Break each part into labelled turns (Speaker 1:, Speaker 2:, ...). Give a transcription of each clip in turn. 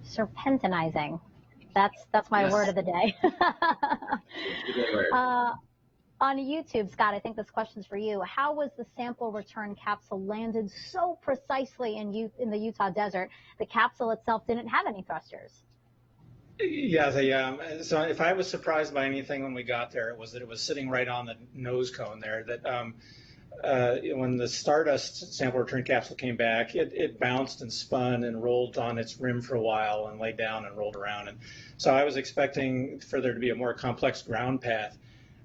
Speaker 1: Serpentinizing. That's my word of the day. On YouTube, Scott, I think this question's for you. How was the sample return capsule landed so precisely in the Utah desert? The capsule itself didn't have any thrusters.
Speaker 2: Yeah, so if I was surprised by anything when we got there, it was that it was sitting right on the nose cone there. That when the Stardust sample return capsule came back, it bounced and spun and rolled on its rim for a while and laid down and rolled around. And so I was expecting for there to be a more complex ground path.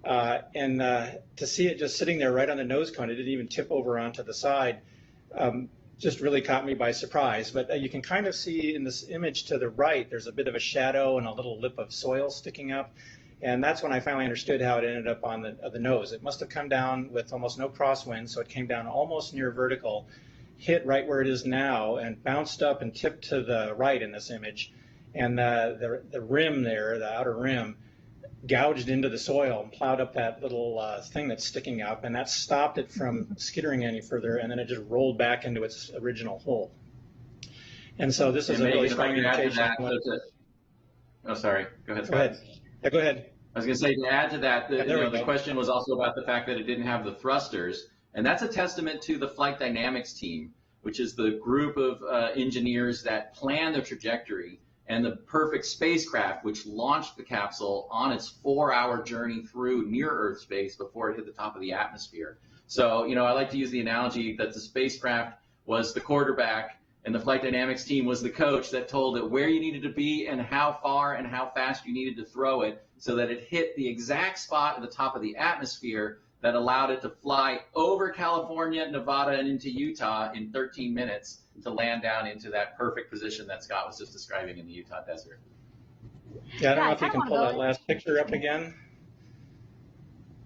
Speaker 2: To see it just sitting there right on the nose cone, it didn't even tip over onto the side, just really caught me by surprise. But you can kind of see in this image to the right, there's a bit of a shadow and a little lip of soil sticking up. And that's when I finally understood how it ended up on the nose. It must have come down with almost no crosswind, so it came down almost near vertical, hit right where it is now, and bounced up and tipped to the right in this image. And the rim there, the outer rim, gouged into the soil and plowed up that little thing that's sticking up, and that stopped it from skittering any further, and then it just rolled back into its original hole. And so this is a really strong indication.
Speaker 3: Oh, sorry. Go ahead.
Speaker 2: Go ahead. Yeah, go ahead.
Speaker 3: I was going to say, to add to that, the question was also about the fact that it didn't have the thrusters, and that's a testament to the flight dynamics team, which is the group of engineers that plan the trajectory and the perfect spacecraft, which launched the capsule on its 4-hour journey through near-Earth space before it hit the top of the atmosphere. So, I like to use the analogy that the spacecraft was the quarterback and the flight dynamics team was the coach that told it where you needed to be and how far and how fast you needed to throw it so that it hit the exact spot at the top of the atmosphere that allowed it to fly over California, Nevada, and into Utah in 13 minutes to land down into that perfect position that Scott was just describing in the Utah desert.
Speaker 2: Yeah, I don't know if you can pull that last picture up again.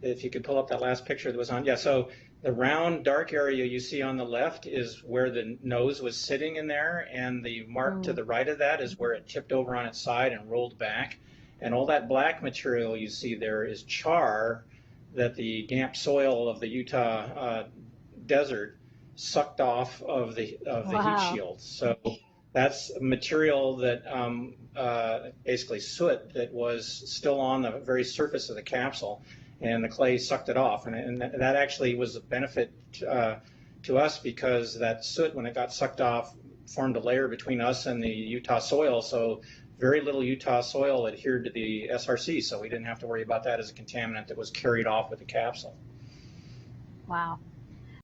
Speaker 2: If you could pull up that last picture that was on. Yeah, so the round dark area you see on the left is where the nose was sitting in there, and the mark to the right of that is where it tipped over on its side and rolled back. And all that black material you see there is char that the damp soil of the Utah desert sucked off of the heat shield. So that's material that basically soot that was still on the very surface of the capsule, and the clay sucked it off. And that actually was a benefit to us because that soot, when it got sucked off, formed a layer between us and the Utah soil. So very little Utah soil adhered to the SRC, so we didn't have to worry about that as a contaminant that was carried off with the capsule.
Speaker 1: Wow.